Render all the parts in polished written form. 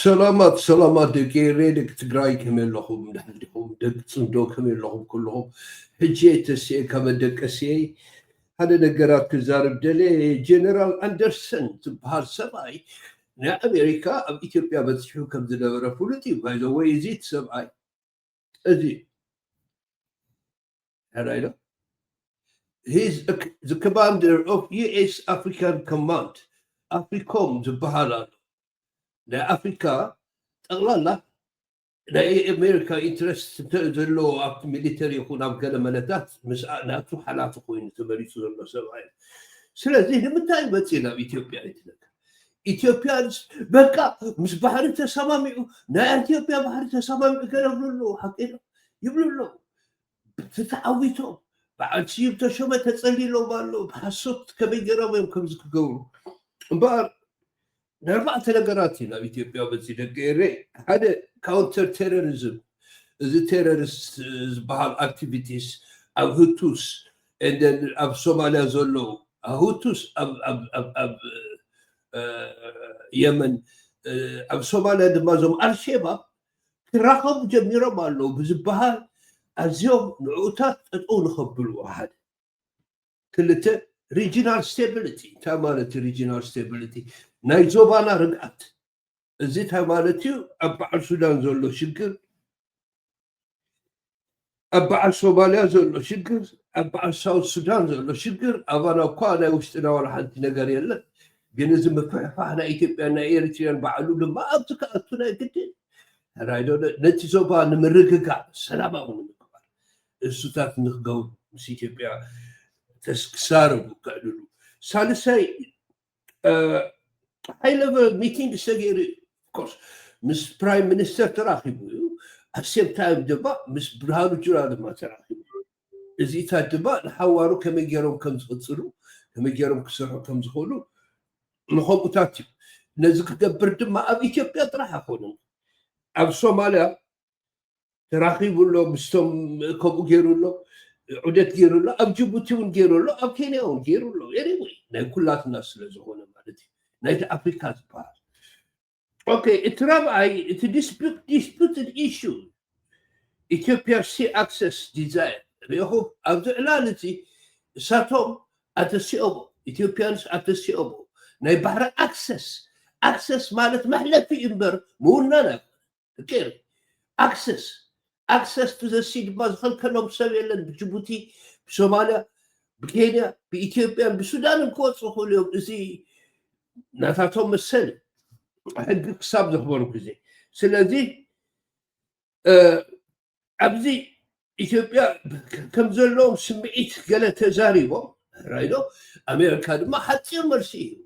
سلامات دقيري دك تقراي كمل لهم دحلهم دك صندوق كمل لهم كلهم حجيت السي كما دك السي هذا نقرات كزارب دلي جنرال أندرسون تبهار سبعي نا أمريكا أم إثيوبيا بتشوف كم زنبرة بوليتي باي ذا واي يزيد سبعي أزي هرايلا he's the commander of US African Command أفريكوم تبهار نا أفريكا أغلى لا أمريكا إنترست تنزلوا أب ميليتري يكون أبقى ملتات مش أنا أتو حالات أخوين تمارسوا الله سبعين سلازي من تايم بتسينا إثيوبيا إثيوبيانز بقى مش بحر تسامي نا إثيوبيا بحر تسامي كانوا له حقيقة يبلو له تتعويتهم بعد شيء تشوفه تتصلي له بالله بحسوت كبير جرام يمكن زكجورو بار نربع تلقراتنا إثيوبيا بتزيد غيري هذا كاونتر تيروريزم the terrorist bahal activities of Hutus and then of Somalia Zolo Hutus of Yemen of Somalia the Muslim Al-Shabaab تراقب جميرة مالو بزبها اليوم نعوتات تقول خبر واحد كلته regional stability تمالت regional stability نايزوبانا رقعت زيتها مالتي أبع السودان زولو شكر أبع الصوماليا زولو شكر أبع الساوث السودان زولو شكر أبانا قانا وشتنا ولا حد نقاري الله بينزم فحنا إثيوبيا أنا إيرتريان بعلو لما أبتك أتنا كتير هرايدو نتي زوبا نمرققا سلامة ونمكبار السودات نخقو مس إثيوبيا تسكسارو قالوا سالساي high level meeting سجيري of course مس برايم مينستر تراخيبو at the same time دبا مس برهانو جراد ما تراخيبو إذا تدبا نحوارو كم يجرون كم زخصلو كم يجرون كسرهم كم زخولو نخوض تاتيب نزق دبرد ما أبي إثيوبيا تراح أخونن أب صوماليا تراخيبو له مستم كم يجرون له عدت يجرون له أب جيبوتي ونجرون له أب كينيا ونجرون له anyway نكلات الناس لزخونا مالتي نايت أفريقيا بار okay it's a disputed issue Ethiopia sea access desire ريحو أبدو إعلانتي ساتهم أتسيوبو Ethiopians أتسيوبو ناي بحر access مالت محلة في إمبر مونانا كير access to the sea باز خلق لهم سوي لنا بجيبوتي بصوماليا بكينيا بإثيوبيا بسودان الكوت صخوا لهم زي ناتاتهم السنة حق حساب زخبروا كذي سلازي أبزي إثيوبيا كم زلهم سمعت قالت تزاريبو رايدو أمريكا ما حتصير مرسيه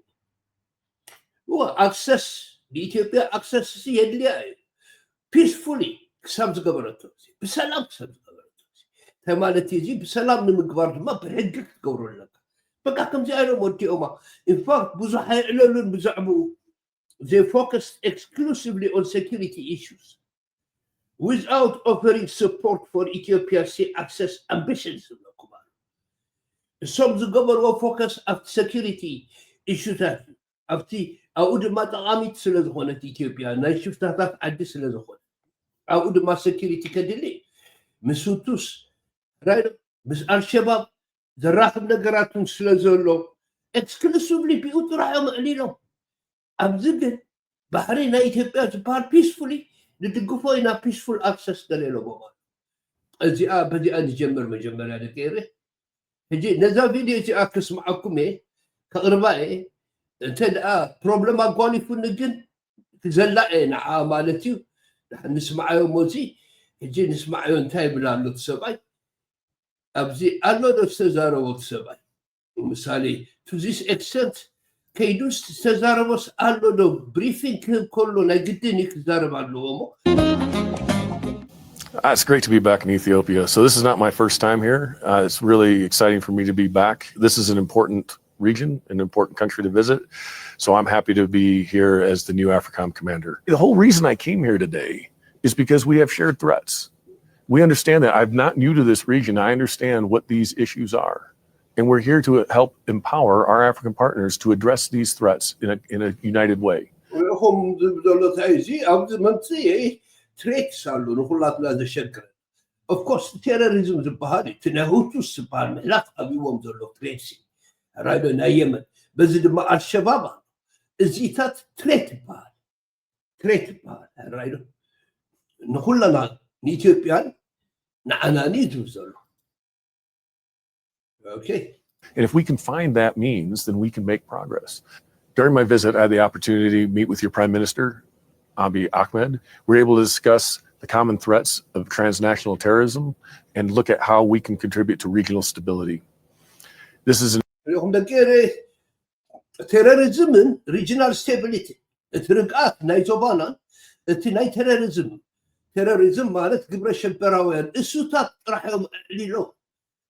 هو أكسس بإثيوبيا أكسس يدلي peacefully حساب زخبرته بسلام حساب زخبرته ثمانية تيجي بسلام نمقبر ما بحقك تقولوا لك بقى كم زاروا مودي أما in fact بزح يعلنون بزعمو they focused exclusively on security issues without offering support for Ethiopia's sea access ambitions. Some the government will focus on security issues of the أود ما تقامت سلزخونة إثيوبيا نايشوف تحت عدي سلزخونة أود ما security كدلي مسوتوس رايد بس الشباب ذراهم نقراتهم سلزولو exclusively بيوت راحهم عليهم أبزقن بحرين إثيوبيا تبار peacefully نتقفوا إنا peaceful access دليلو بابا أزي بدي أنا مجمر هذا كيره هجي نزل فيديو تي أكس معكم إيه كغرباء أنت problem أقواني في النجن تزلعين عمالتي نسمع يوم موزي هجي نسمع يوم تايب لانو تسبعي أبزي أنا نستزارو تسبعي مثالي to this extent كيدوس تزاربوس ألو دو بريفينج كله نجدني تزارب علومه. It's great to be back in Ethiopia. So this is not my first time here. It's really exciting for me to be back. This is an important region, an important country to visit. So I'm happy to be here as the new AFRICOM commander. The whole reason I came here today is because we have shared threats. We understand that. I'm not new to this region. I understand what these issues are. And we're here to help empower our African partners to address these threats in a united way. هم دولة عايزي أو منطقة تريت صاروا نقولات لازم شكر of course terrorism زبهاري تنهوتو سبحان ملاك أبيهم دولة تريسي رايدو نايمن بزد ما الشباب زيتات تريت بار رايدو نقول لنا نيتيوبيان نعنا نيدو زولو okay. And if we can find that means, then we can make progress. During my visit, I had the opportunity to meet with your Prime Minister, Abiy Ahmed. We were able to discuss the common threats of transnational terrorism and look at how we can contribute to regional stability. This is terrorism and regional stability. terrorism ማለት ግብረ ሸበራውያን እሱታት ጥራሕዮም ዕሊሎ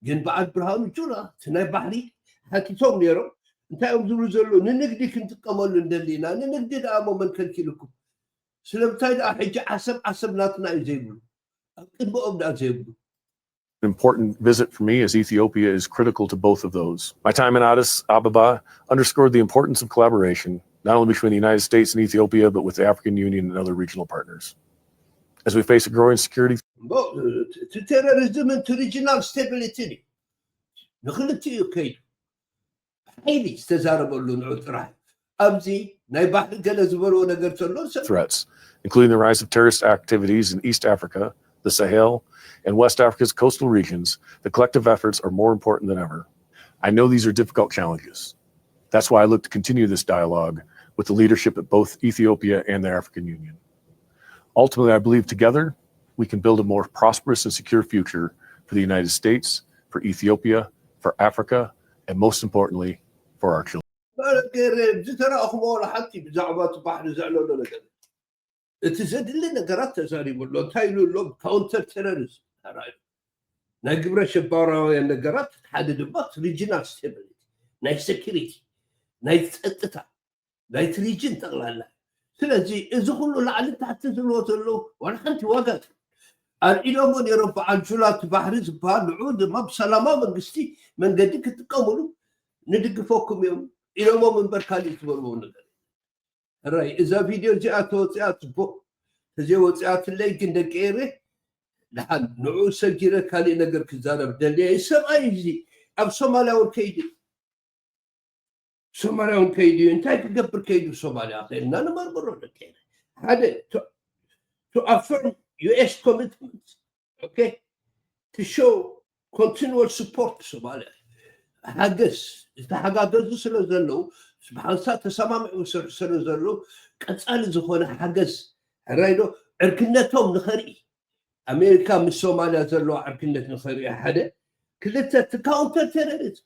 ግን በዓል ብርሃኑ ጁላ ትናይ ባሕሪ ሓቲቶም ነይሮም እንታይኦም ዝብሉ ዘሎ ንንግዲ ክንጥቀመሉ እንደሊና ንንግዲ ደኣ ሞመን ከልኪልኩም ስለምንታይ ደኣ ሕጂ ዓሰብ ናትና እዩ ዘይብሉ ኣብ ቅድሚኦም ደኣ ዘይብሉ. An important visit for me as Ethiopia is critical to both of those. My time in Addis Ababa underscored the importance of collaboration, not only between the United States and Ethiopia, but with the African Union and other regional partners. As we face a growing security to terrorism and to regional stability. نخلتي كيد حيلي استزاربوا نوع طرح أبزي ناي بحر قال زبروا نقر تلو threats, including the rise of terrorist activities in East Africa, the Sahel, and West Africa's coastal regions. The collective efforts are more important than ever. I know these are difficult challenges. That's why I look to continue this dialogue with the leadership at both Ethiopia and the African Union. Ultimately, I believe together we can build a more prosperous and secure future for the United States, for Ethiopia, for Africa, and most importantly, for our children. تزاد لنا قرات تزاري ولا تايلو لو كاونتر تيروريزم نا غبره شبارا ين قرات تحدد بات ريجنال ستابيليتي نا سكيورتي نا تصطتا نا ريجن تقلالا ስለዚህ እዚ ሁሉ ላዕሊ ታሕቲ ዝብሎ ዘሎ ዋላ ሓንቲ ዋጋት ኢሎሞን የረባ ጁላት ባሕሪ ዝበሃል ንዑ ድማ ብሰላማዊ መንግስቲ መንገዲ ክትጥቀምሉ ንድግፈኩም እዮም ኢሎሞም እምበር ካሊእ ዝበልዎ ነገር ራይ እዛ ቪድዮ እዚኣ ተወፂኣ ፅቡቅ ተዘይወፂኣትለይ ግን ደቂረ ድሓን ንዑ ሰጊረ ካሊእ ነገር ክዛረብ ደልየ ሰብኣይ እዚ ኣብ ሶማልያውን ከይዲ እንታይ ክገብር ከይዱ ሶማልያ ኸይድና ንመርምሮ ደቂረ ሓደ to affirm US commitment, okay, to show continual support to Somalia. حاجز استحقاقه سلازلو سبحان الله تسمع سلازلو قصال زخونه حاجز رايدو عركنتهم نخري امريكا من صوماليا زلو عركنت نخري حدا كلتا تكاونتر تيروريزم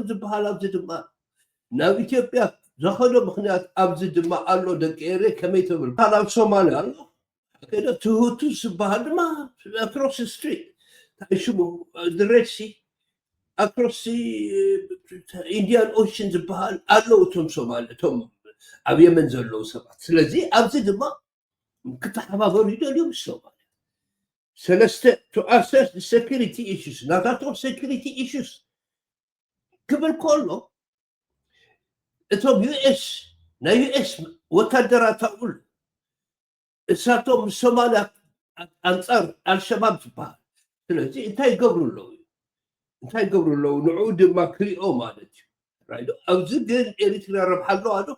زبحال ابز دما ناو اثيوبيا زخدو مخنيات ابز دما الله دقيره كميتبل قال صوماليا كده تهوتو زبحال ما across the street شو the Red Sea across the Indian Ocean زبحال الله توم صوماليا توم اب يمن زلو سبات ስለዚህ ابز دما كتحبابو يدلو صوماليا سلسته to assess the security issues not at all security issues قبل كله اتوب US نا US وتدرات اقول እሳቶም ሶማሊያ አንፃር አልሸባብ ዝበሃል ስለዚ እንታይ ይገብሩ ኣለዉ ንዑ ድማ ክሪኦ ማለት እዩ ራይዶ ኣብዚ ግን ኤሪትራ ረብሓ ኣለዋ ዶ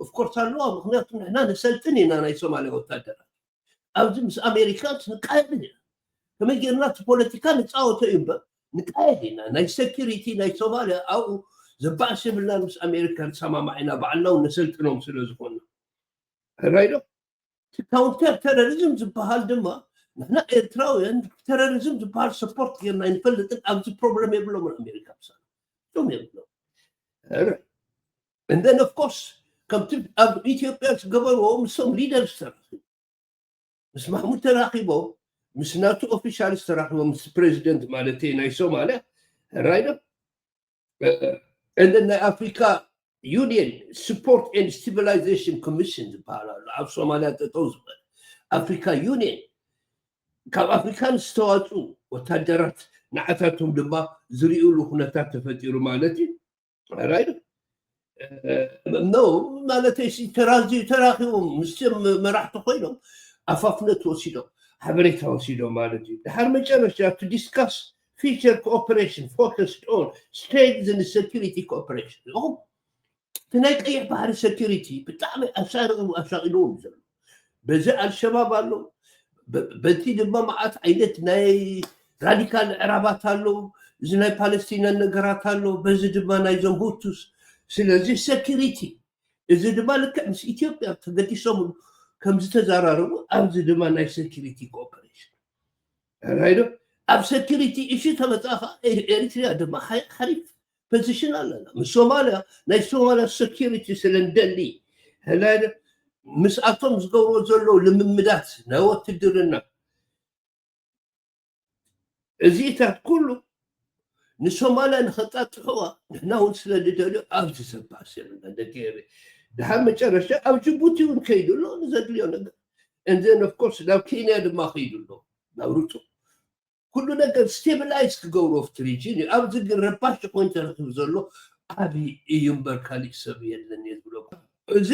ኦፍኮርስ ኣለዋ ምክንያቱ ንሕና ነሰልጥን ኢና ናይ ሶማልያ ወታደራት ኣብዚ ምስ ኣሜሪካንስ ንቃየድ ኢና ከመይ ጌርና እቲ ፖለቲካ ንፃወቶ እዩ እምበር ንቃየድ ኢና ናይ ሴኪሪቲ ናይ ሶማልያ ኣብኡ ዘባእሲ የብልና ምስ ኣሜሪካ ንሰማማዒና ባዕልናው ነሰልጥኖም ስለ ዝኾኑ ራይዶ counter terrorism ዝበሃል ድማ ንሕና ኤርትራውያን terrorism ዝበሃል ሰፖርት ጌርና ይንፈልጥን ኣብዚ ፕሮብለም የብሎም ኣሜሪካ ብሳ ቶም የብሎም and then of course ከምቲ ኣብ ኢትዮጵያ ዝገበርዎ ምሶም ሊደርስ ተራኺቦም ምስ ማሕሙድ ተራኺቦም ምስ ናቱ ኦፊሻልስ ተራኺቦም ምስ ፕሬዚደንት ማለት ናይ ሶማልያ ራይዶ and then ናይ ኣፍሪካ Union Support and Stabilization Commission ዝበሃል ኣሎ ኣብ ሶማልያ ጠጠው ዝበለ ኣፍሪካ ዩኒየን ካብ ኣፍሪካን ዝተዋፅኡ ወታደራት ንዓታቶም ድማ ዝሪእሉ ኩነታት ተፈጢሩ ማለት እዩ ራይዶ نو مالتي تراخيهم مستم مراحت خوينهم افافنت وسيدو حبريت وسيدو مالتي هر مجرش to discuss future cooperation focused on strength and security cooperation هم تنايك اي بحر security بتعمل اشاغلون بزي الشباب قالوا بنتي دما معات عينت ناي راديكال عربات አለው ዝናይ ፓለስቲና ነገራት አለው በዚ ድማ ናይ ዘምሁቱስ ስለዚህ ሴኩሪቲ እዚ ድማ ልክ ምስ ኢትዮጵያ ተገዲሶም ከም ዝተዛራረቡ ኣብዚ ድማ ናይ ሴኩሪቲ ኮኦፐሬሽን ራይዶ ኣብ ሴኩሪቲ እሺ ተመጣኻ ኤሪትሪያ ድማ ሓሪፍ ፖዚሽን ኣለና ምስ ሶማልያ ናይ ሶማልያ ሴኩሪቲ ስለንደሊ هلاله ምስ ኣቶም ዝገብሮ ዘሎ ልምምዳት ናይ ወትድርና እዚታት ኩሉ ንሶማልያ ንኸጣጥሕዋ ንሕና እውን ስለንደልዮ ኣብዚ ሰባሰብና ደገይረ ድሓር መጨረሻ ኣብ ጅቡቲ እውን ከይድሎ ንዘድልዮ ነገር እንደን ኦፍ ኮርስ ናብ ኬንያ ድማ ከይድሎ ናብ ሩጡ ኩሉ ነገር ስቴብላይዝ ክገብሮ ኣብቲ ሪጅን ኣብዚ ግን ረባሽ ኮይኑ ተረኪቡ ዘሎ ዓብዪ እዩ እምበር ካሊእ ሰብ የለን እየ ዝብሎ እዚ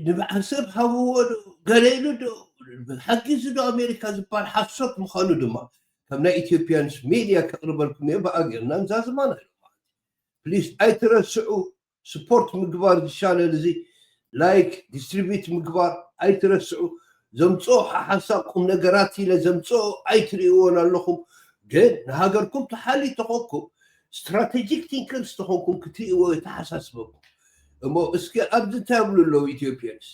ንባዕሰብ ሃብዎ ዶ ገለኢሉ ዶ ሓጊዙ ዶ ኣሜሪካ ዝበሃል ሓሶት ምዃኑ ድማ ከም ናይ ኢትዮጵያንስ ሚድያ ከቕርበልኩም እየ ብኣጌርና ንዛዝማና ኢሎም ፕሊዝ ኣይትረስዑ ስፖርት ምግባር ዝሻለል እዚ ላይክ ዲስትሪቢዩት ምግባር ኣይትረስዑ ዘምፅኦ ሓሳብ ቁም ነገራት ኢለ ዘምፅኦ ኣይትርእይዎን ኣለኹም ግን ንሃገርኩም ተሓሊት ተኾንኩም ስትራቴጂክ ቲንከርስ ተኾንኩም ክትርእይዎ የተሓሳስበኩም እሞ እስኪ ኣብዚ እንታይ ይብሉ ኣለዉ ኢትዮጵያንስ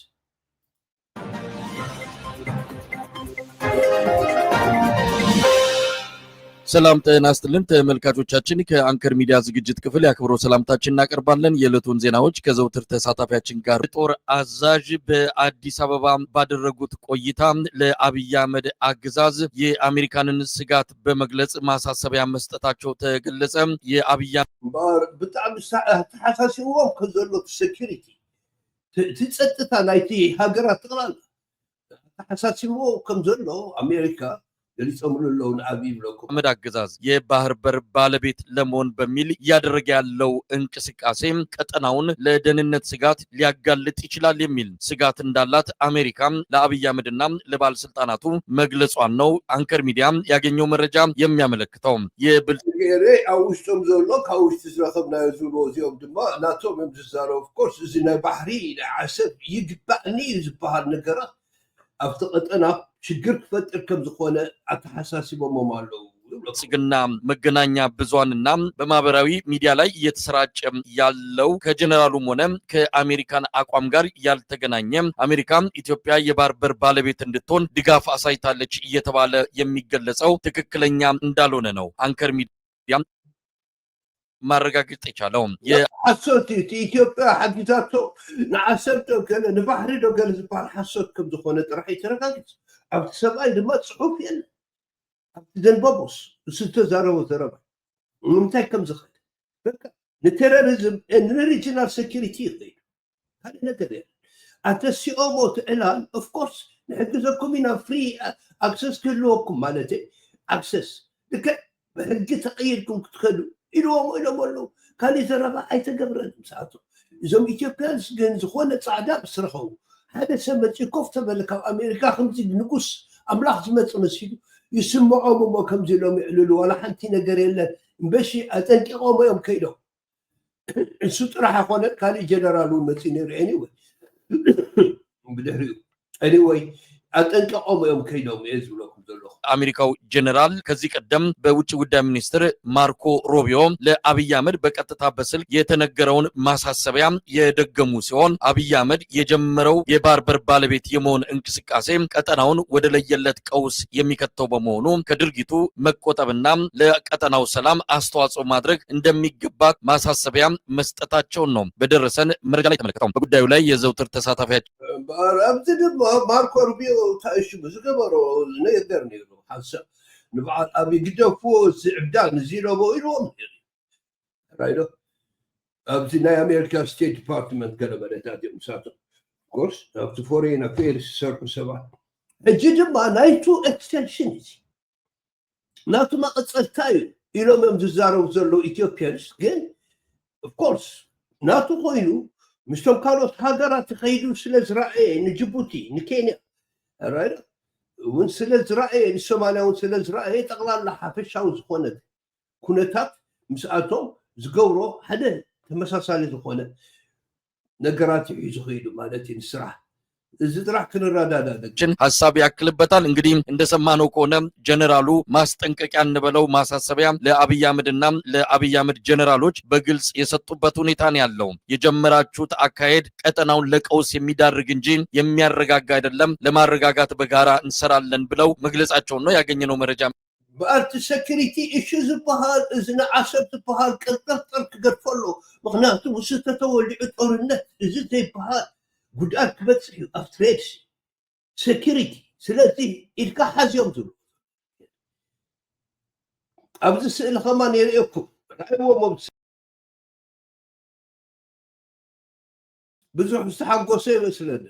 ሰላም ጤና ይስጥልን ተመልካቾቻችን ከአንከር ሚዲያ ዝግጅት ክፍል ያክብሮ ሰላምታችን እናቀርባለን የዕለቱን ዜናዎች ከዘውትር ተሳታፊያችን ጋር ጦር አዛዥ በአዲስ አበባ ባደረጉት ቆይታ ለአብይ አህመድ አገዛዝ የአሜሪካንን ስጋት በመግለጽ ማሳሰቢያ መስጠታቸው ተገለጸ የአብይ በጣም ተሐሳሲውም ከዘሎ ሴኩሪቲ ትጸጥታ ናይቲ ሀገራት ተቀላል ተሐሳሲው ከዘሎ አሜሪካ የሊጾምሉለውን አብይ ብለኩም አህመድ አገዛዝ የባህር በር ባለቤት ለመሆን በሚል ያደረገ ያለው እንቅስቃሴ ቀጠናውን ለደህንነት ስጋት ሊያጋልጥ ይችላል የሚል ስጋት እንዳላት አሜሪካ ለአብይ አህመድና ለባለስልጣናቱ መግለጿን ነው አንከር ሚዲያ ያገኘው መረጃ የሚያመለክተው የብልጽጌሬ አውሽቶም ዘሎ ካውሽት ዝረከብናዮ ዝብሎ እዚኦም ድማ ናቶም ምዝዛሮ ኦፍ ኮርስ እዚ ናይ ባህሪ ዓሰብ ይግባእኒ ዝበሃል ነገራት ኣብቲ ቀጠና ችግር ክፈጥር ከም ዝኾነ አተሐሳሲቦም አለው ጽግና መገናኛ ብዙሃንና በማህበራዊ ሚዲያ ላይ እየተሰራጨ ያለው ከጀነራሉም ሆነ ከአሜሪካን አቋም ጋር ያልተገናኘ አሜሪካ ኢትዮጵያ የባህር በር ባለቤት እንድትሆን ድጋፍ አሳይታለች እየተባለ የሚገለጸው ትክክለኛ እንዳልሆነ ነው አንከር ሚዲያ ማረጋገጥ የቻለው የሐሰት ኢትዮጵያ ሐጊዛቶ ንዓሰርቶ ገለ ንባህሪ ዶ ገለ ዝበሃል ሐሰት ከም ዝኾነ ጥራሕ ይተረጋግጽ ኣብቲ ሰብኣይ ድማ ጽሑፍ የለን ኣብቲ ዘንበቦስ ዝተዛረቦ ዘረባ ንምንታይ ከም ዝኽእል በቃ ንቴሮሪዝም ንሪጅናል ሴኩሪቲ ይኽእል ካልእ ነገር የለን ኣተሲኦሞ ትዕላል ኦፍኮርስ ንሕግዘኩም ኢና ፍሪ ኣክሰስ ክህልወኩም ማለት ኣክሰስ ልክዕ ብሕጊ ተቐይድኩም ክትከዱ ኢልዎም ኢሎም ኣለዉ ካልእ ዘረባ ኣይተገብረን ሰዓቱ እዞም ኢትዮጵያንስ ግን ዝኾነ ፃዕዳ ምስ ረኸቡ ሓደ ሰብ መፂ ኮፍ ተበለ ካብ ኣሜሪካ ከምዚ ንጉስ ኣምላኽ ዝመፅእ መሲሉ ይስምዖም እሞ ከምዚ ኢሎም ይዕልሉ ዋላ ሓንቲ ነገር የለን እምበሺ ኣጠንቂቖም እዮም ከይዶም እሱ ጥራሕ ኣይኮነን ካልእ ጀነራል እውን መፂ ነይሩ ኤኒወይ ብድሕሪኡ ኤኒወይ አጠንቀቆም እዮም ከይዶም ዝብለኩም ዘለኹ አሜሪካው ጀነራል ከዚህ ቀደም በውጭ ጉዳይ ሚኒስትር ማርኮ ሮቢዮ ለአብይ አህመድ በቀጥታ በስልክ የተነገረውን ማሳሰቢያ የደገሙ ሲሆን አብይ አህመድ የጀመረው የባህር በር ባለቤት የመሆን እንቅስቃሴ ቀጠናውን ወደ ለየለት ቀውስ የሚከተው በመሆኑ ከድርጊቱ መቆጠብና ለቀጠናው ሰላም አስተዋጽኦ ማድረግ እንደሚገባ ማሳሰቢያ መስጠታቸውን ነው በደረሰን መረጃ ላይ ተመልክተው በጉዳዩ ላይ የዘውትር ተሳታፊያቸው ማርኮ ሮቢዮ ታይሽ ዝገበሮ ነገር ነው حسب نبعث أبي قد فوز إبداع نزيله بويلهم رايدو أبزنا أمريكا ستيت ديبارتمنت قالوا بدأت مسافر كورس أبز فورين أفيرس سيركو سبعة الجد ما نايتو إكستنشنز ناتو ما أتصلتايو إلهم يمززارو وزرلو إثيوبيانس جن of course ناتو خوينو مشتم كانوا هاجرات تخيلوا سلز رأي نجيبوتي نكينيا رايت ونسلز رأي الصوماليا ونسلز رأي تغلال لها في الشاو زخونة كونتات مسألتهم زقورو حدا تمساسالي زخونة نقرات يزخيلوا مالتي نسرح ዝጥራሕ ክንረዳዳችን ሐሳብ ያክልበታል። እንግዲህ እንደሰማነው ከሆነ ጀነራሉ ማስጠንቀቂያ እንበለው ማሳሰቢያ ለአብይ አህመድና ለአብይ አህመድ ጀነራሎች በግልጽ የሰጡበት ሁኔታ ነው ያለው። የጀመራችሁት አካሄድ ቀጠናውን ለቀውስ የሚዳርግ እንጂ የሚያረጋጋ አይደለም፣ ለማረጋጋት በጋራ እንሰራለን ብለው መግለጻቸው ነው ያገኘነው መረጃ። በአርት ሴኩሪቲ ኢሹ ዝበሃል እዝነ ዓሰብ ዝበሃል ቅርቅር ክገድፈሎ ምክንያቱ ውስጥ ተተወልዑ ጦርነት እዚ ዘይበሃል ጉዳት ክበፅሕ እዩ ኣብ ትሬድስ ሴኩሪቲ ስለዚ ኢልካ ሓዝዮም ዝብሉ ኣብዚ ስእሊ ኸማ ነሪአኩም ራእይዎም ብዙሕ ዝተሓጎሰ ይመስለኒ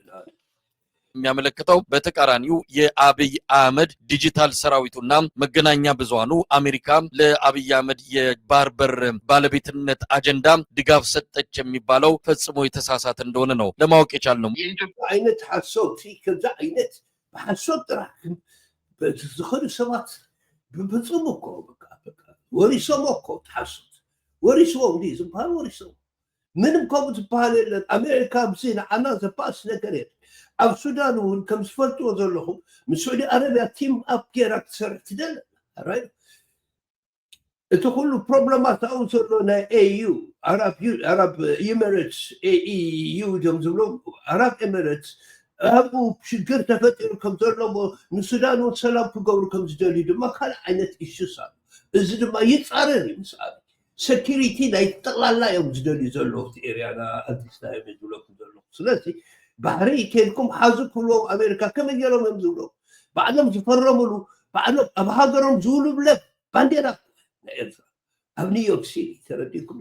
የሚያመለክተው በተቃራኒው የአብይ አህመድ ዲጂታል ሰራዊቱና መገናኛ ብዙሃኑ አሜሪካ ለአብይ አህመድ የባህር በር ባለቤትነት አጀንዳ ድጋፍ ሰጠች የሚባለው ፈጽሞ የተሳሳተ እንደሆነ ነው ለማወቅ የቻልነው። የኢትዮጵያ አይነት ሐሳብ ከዛ አይነት በሐሳብ ጥራህ በዝኸዱ ሰባት በፍጹም እኮ በቃ ወሪሶም እኮ ተሐሱት ወሪሶም እንዲህ ዝበሃል ወሪሶም ምንም ከምኡ ዝበሃል የለን። አሜሪካ ብዚ ንዓና ዘባእስ ነገር የለን። ኣብ ሱዳን እውን ከም ዝፈልጥዎ ዘለኹም ምስ ሳዑዲ ዓረብያ ቲም ኣፕ ጌራ ክትሰርሕ ትደለ ራይት እቲ ኩሉ ፕሮብለማት ኣብኡ ዘሎ ናይ ኤዩ ኣራብ ኤሚሬትስ ኤዩ ዶም ዝብሎም ኣራብ ኤሚሬትስ ኣብኡ ሽግር ተፈጢሩ ከም ዘሎ ንሱዳን እውን ሰላም ክገብሩ ከም ዝደልዩ ድማ ካልእ ዓይነት ኢሹስ ኣሎ። እዚ ድማ ይፃረር እዩ ምስ ኣብ ሴኩሪቲ ናይ ጠቕላላ እዮም ዝደልዩ ዘለዉ እቲ ኤርያና ኣዲስ ናይ ዝብለኩም ዘለኹ ስለዚ ባህሪ ከልኩም ሓዙ ክብሎም ኣሜሪካ ከመይ ገይሮም እዮም ዝብሎ ባዕሎም ዝፈረሙሉ ባዕሎም ኣብ ሃገሮም ዝውሉ ብለት ባንዴራ ናይ ኤርትራ ኣብ ኒውዮርክ ሲቲ ተረዲኩም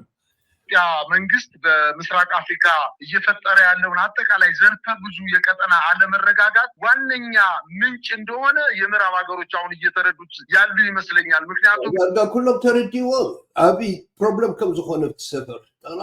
ኢትዮጵያ መንግስት በምስራቅ አፍሪካ እየፈጠረ ያለውን አጠቃላይ ዘርፈ ብዙ የቀጠና አለመረጋጋት ዋነኛ ምንጭ እንደሆነ የምዕራብ ሀገሮች አሁን እየተረዱት ያሉ ይመስለኛል። ምክንያቱም ሁሉም ተረዲዎ አብይ ፕሮብለም ከም ዝኾነ ተሰፈር ጠቅላላ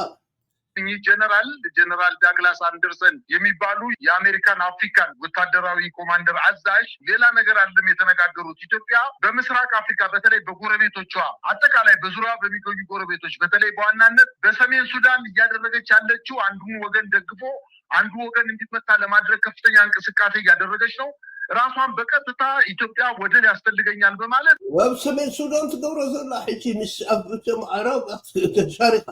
ጀነራል ዳግላስ አንደርሰን የሚባሉ የአሜሪካን አፍሪካን ወታደራዊ ኮማንደር አዛዥ ሌላ ነገር አይደለም የተነጋገሩት። ኢትዮጵያ በምስራቅ አፍሪካ በተለይ በጎረቤቶቿ አጠቃላይ በዙሪያ በሚገኙ ጎረቤቶች በተለይ በዋናነት በሰሜን ሱዳን እያደረገች ያለችው አንዱን ወገን ደግፎ አንዱ ወገን እንዲመታ ለማድረግ ከፍተኛ እንቅስቃሴ እያደረገች ነው። ራሷን በቀጥታ ኢትዮጵያ ወደብ ያስፈልገኛል በማለት ወብሰሜን ሱዳን ትገብሮ ዘላ ሕጂ ምስ አፍሪካ አረብ ተሻሪካ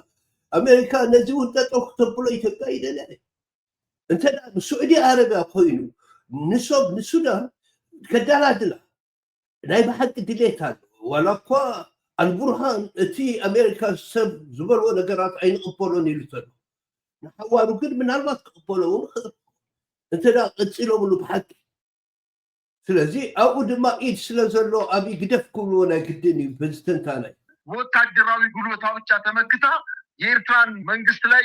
አሜሪካ ነዚህ ውጠጠው ተብሎ ኢትዮጵያ ይደላል እንተ ሳዑዲ ዓረብያ ኮይኑ ንሶብ ንሱዳን ከዳላድላ ናይ በሓቂ ድሌት ኣሎ ዋላ እኳ አልቡርሃን እቲ አሜሪካ ሰብ ዝበልዎ ነገራት ኣይንቕበሎን ኢሉ ተሎ ንሓዋሩ ግን ምናልባት ክቕበሎውን እንተ ቅፂሎምሉ ብሓቂ ስለዚ ኣብኡ ድማ ኢድ ስለ ዘሎ ኣብይ ግደፍ ክብልዎ ናይ ግድን እዩ በዝተንታናይ ወታደራዊ ጉልበታ ብቻ ተመክታ የኤርትራን መንግስት ላይ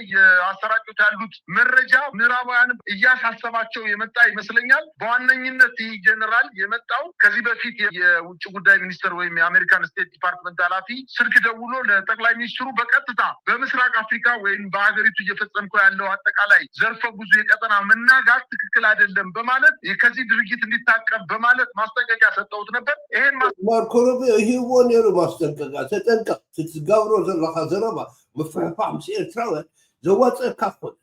አሰራጮች ያሉት መረጃ ምዕራባውያን እያሳሰባቸው የመጣ ይመስለኛል። በዋነኝነት ይህ ጀነራል የመጣው ከዚህ በፊት የውጭ ጉዳይ ሚኒስትር ወይም የአሜሪካን ስቴት ዲፓርትመንት ኃላፊ ስልክ ደውሎ ለጠቅላይ ሚኒስትሩ በቀጥታ በምስራቅ አፍሪካ ወይም በሀገሪቱ እየፈጸምከው ያለው አጠቃላይ ዘርፈ ብዙ የቀጠና መናጋት ትክክል አይደለም በማለት ከዚህ ድርጊት እንዲታቀብ በማለት ማስጠንቀቂያ ሰጠውት ነበር። ይሄን ማርኮ ሩቢዮ ይህዎ ነይሩ ማስጠንቀቂያ ተጠንቀቅ ትትገብሮ ዘለካ ዘረባ مفرحة مس إيرتراوي زوات كافون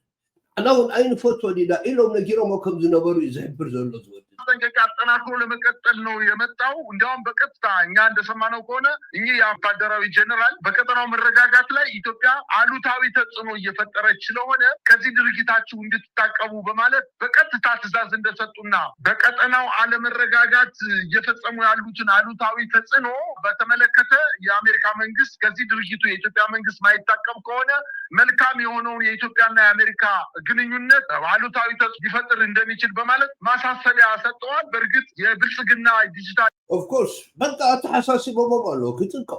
أنا ونعين فوتو دي لا إلهم نجيرهم وكم زنبرو يزحبر زلوا زود ማስጠንቀቂያ አጠናክሮ ለመቀጠል ነው የመጣው። እንዲያውም በቀጥታ እኛ እንደሰማነው ከሆነ እኚህ የወታደራዊ ጀነራል በቀጠናው መረጋጋት ላይ ኢትዮጵያ አሉታዊ ተጽዕኖ እየፈጠረች ስለሆነ ከዚህ ድርጊታችሁ እንድትታቀቡ በማለት በቀጥታ ትዕዛዝ እንደሰጡና በቀጠናው አለመረጋጋት እየፈጸሙ ያሉትን አሉታዊ ተጽዕኖ በተመለከተ የአሜሪካ መንግስት ከዚህ ድርጊቱ የኢትዮጵያ መንግስት ማይታቀብ ከሆነ መልካም የሆነውን የኢትዮጵያና የአሜሪካ ግንኙነት አሉታዊ ተጽዕኖ ሊፈጥር እንደሚችል በማለት ማሳሰቢያ ሰጥተዋል። በእርግጥ የብልጽግና ዲጂታል ኦፍ ኮርስ በቃ ተሐሳስበው ማለት ነው ክትንቆ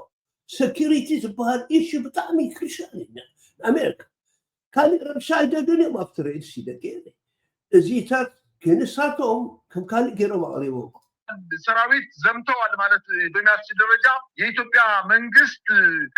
ሴኩሪቲ ዝበሃል ኢሹ ብጣዕሚ ክሪሻል አሜሪካ ካሊ ረብሻ አይደለም ማፍትር እሺ ደገ እዚታት ክንሳቶም ከም ካሊ ገረማ አሪቦ ሰራዊት ዘምተዋል ማለት በሚያስችል ደረጃ የኢትዮጵያ መንግስት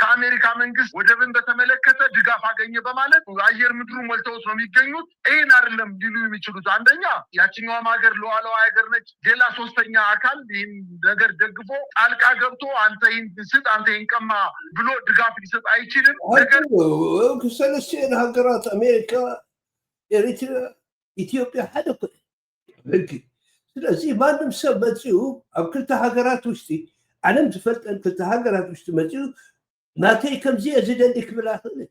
ከአሜሪካ መንግስት ወደብን በተመለከተ ድጋፍ አገኘ በማለት አየር ምድሩ ሞልተውት ነው የሚገኙት። ይህን አይደለም ሊሉ የሚችሉት። አንደኛ ያችኛውም ሀገር ሉዓላዊ ሀገር ነች። ሌላ ሶስተኛ አካል ይህን ነገር ደግፎ ጣልቃ ገብቶ አንተ ይህን ስጥ አንተ ይህን ቀማ ብሎ ድጋፍ ሊሰጥ አይችልም። ነገር ሰለስቴን ሀገራት አሜሪካ፣ ኤሪትሪያ፣ ኢትዮጵያ ሓደ ህግ ስለዚህ ማንም ሰብ መፅኡ ኣብ ክልተ ሃገራት ውሽጢ ዓለም ዝፈልጠን ክልተ ሃገራት ውሽጢ መፅኡ ናተይ ከምዚ ዝደሊ ክብል ኣይኽእልን።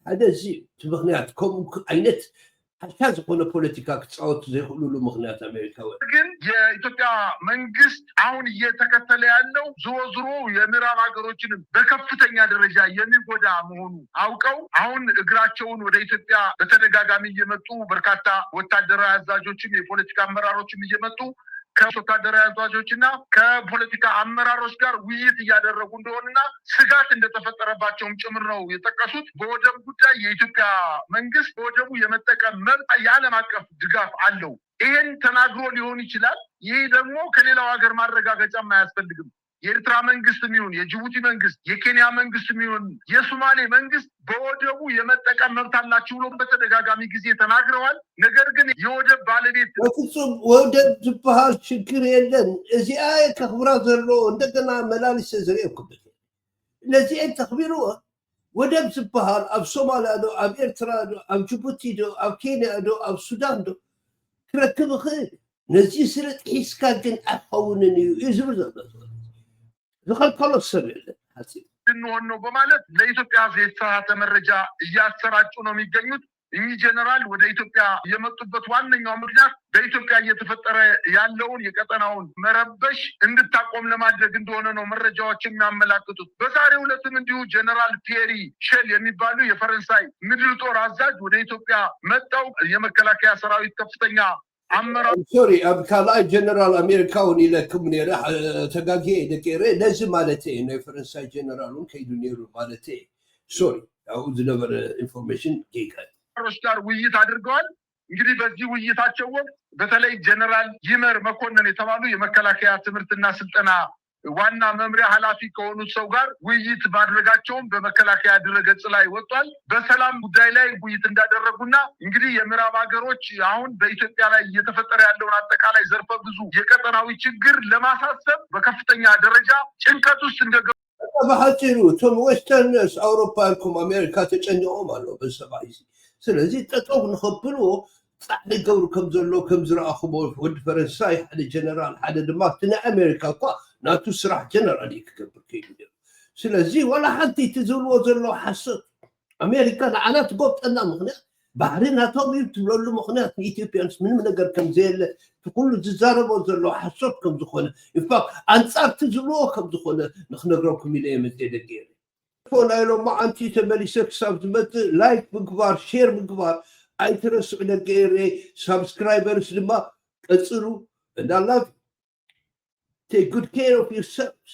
ሓደ እዚ እቲ ምክንያት ከምኡ ዓይነት ሓሻ ዝኾነ ፖለቲካ ክፃወቱ ዘይኽእሉሉ ምክንያት አሜሪካውያን ግን የኢትዮጵያ መንግስት አሁን እየተከተለ ያለው ዞሮ የምዕራብ ሀገሮችንም በከፍተኛ ደረጃ የሚጎዳ መሆኑ አውቀው አሁን እግራቸውን ወደ ኢትዮጵያ በተደጋጋሚ እየመጡ በርካታ ወታደራዊ አዛዦችም የፖለቲካ አመራሮችም እየመጡ ከወታደራዊ አዛዦችና ከፖለቲካ አመራሮች ጋር ውይይት እያደረጉ እንደሆነና ስጋት እንደተፈጠረባቸውም ጭምር ነው የጠቀሱት። በወደብ ጉዳይ የኢትዮጵያ መንግስት በወደቡ የመጠቀም መብት የዓለም አቀፍ ድጋፍ አለው። ይህን ተናግሮ ሊሆን ይችላል። ይህ ደግሞ ከሌላው ሀገር ማረጋገጫም አያስፈልግም። የኤርትራ መንግስት የሚሆን የጅቡቲ መንግስት፣ የኬንያ መንግስት የሚሆን የሶማሌ መንግስት በወደቡ የመጠቀም መብት አላቸው ብሎ በተደጋጋሚ ጊዜ ተናግረዋል። ነገር ግን የወደብ ባለቤት በፍጹም ወደብ ዝበሃል ችግር የለን። እዚኣ ከኽብራ ዘሎ እንደገና መላልሰ ዝርአኩበት ነዚአን ተኽቢርዎ ወደብ ዝበሃል ኣብ ሶማልያ ዶ ኣብ ኤርትራ ዶ ኣብ ጅቡቲ ዶ ኣብ ኬንያ ዶ ኣብ ሱዳን ዶ ክረክብ ይኽእል። ነዚ ስርጥ ሒዝካ ግን ኣይኸውንን እዩ እዩ ዝብል ዘሎ ዝኸልከሎ ሰብ የለን ሓፂን እንሆን ነው በማለት ለኢትዮጵያ ሕዝብ የተሳሳተ መረጃ እያሰራጩ ነው የሚገኙት። እኚህ ጀነራል ወደ ኢትዮጵያ የመጡበት ዋነኛው ምክንያት በኢትዮጵያ እየተፈጠረ ያለውን የቀጠናውን መረበሽ እንድታቆም ለማድረግ እንደሆነ ነው መረጃዎች የሚያመላክቱት። በዛሬው ዕለትም እንዲሁ ጀነራል ፒየሪ ሼል የሚባሉ የፈረንሳይ ምድር ጦር አዛዥ ወደ ኢትዮጵያ መጣው የመከላከያ ሰራዊት ከፍተኛ አመራር ሶሪ ኣብ ካልኣይ ጀነራል አሜሪካውን ኢለክም ነይረ ተጋጊየ ደቂረ ነዚ ማለት ናይ ፈረንሳይ ጀነራሉን ከይዱ ነይሩ ማለት ሶሪ ያው ዝነበረ ኢንፎርሜሽን ጌጋል ጋር ውይይት አድርገዋል። እንግዲህ በዚህ ውይይታቸው ወቅት በተለይ ጀነራል ይመር መኮንን የተባሉ የመከላከያ ትምህርትና ስልጠና ዋና መምሪያ ኃላፊ ከሆኑት ሰው ጋር ውይይት ማድረጋቸውን በመከላከያ ድረገጽ ላይ ወጥቷል። በሰላም ጉዳይ ላይ ውይይት እንዳደረጉና እንግዲህ የምዕራብ ሀገሮች አሁን በኢትዮጵያ ላይ እየተፈጠረ ያለውን አጠቃላይ ዘርፈ ብዙ የቀጠናዊ ችግር ለማሳሰብ በከፍተኛ ደረጃ ጭንቀት ውስጥ እንደገቡ በሐፂሩ እቶም ዌስተርነርስ አውሮፓ ይልኩም አሜሪካ ተጨኒቆም ኣሎ በሰባይ ስለዚህ ጠጠው ንኸብልዎ ፃዕሪ ገብሩ ከም ዘሎ ከም ዝረኣኽቦ ወዲ ፈረንሳይ ሓደ ጀነራል ሓደ ድማ እቲ ናይ አሜሪካ እኳ ናቱ ስራሕ ጀነራል እዩ ክገብር ከይዱ ነይሩ። ስለዚ ዋላ ሓንቲ እቲ ዝብልዎ ዘሎ ሓሶት አሜሪካ ንዓና ትጎብጠና ምክንያት ባህሪ ናቶም እዩ ትብለሉ ምክንያት ንኢትዮጵያንስ ምንም ነገር ከም ዘየለ ኩሉ ዝዛረቦ ዘሎ ሓሶት ከም ዝኾነ ኢንፋክት አንፃርቲ ዝብልዎ ከም ዝኾነ ንክነግረኩም ኢለ የመፅየ ደገየ ፎን ኢሎም ማዓንቲ ተመሊሰ ክሳብ ዝመፅእ ላይክ ምግባር ሼር ምግባር ኣይትረስዑ ደገየ ሳብስክራይበርስ ድማ ቀፅሉ እንዳላ take good care of yourselves.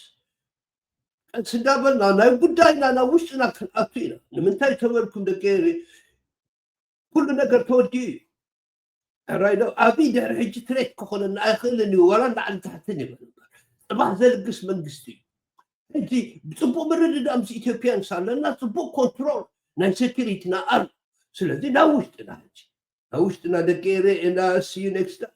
እንዳበልና ናይ ጉዳይና ናብ ውሽጥና ክንኣቱ ኢና ንምንታይ ተበልኩም ደገየረ ኩሉ ነገር ተወዲኡ ራይዶ ኣብይ ድሕሪ ሕጂ ትሬት ክኾነና ኣይኽእልን እዩ ዋላ ላዕሊ ታሕትን ይበል ፅባሕ ዘልግስ መንግስቲ እዩ ሕጂ ብፅቡቅ ምርድዳእ ምስ ኢትዮጵያንስ ኣለና ፅቡቅ ኮንትሮል ናይ ሴኪሪቲና ኣሎ ስለዚ ናብ ውሽጥና ሕጂ ናብ ውሽጥና ደገየረ እና see you next time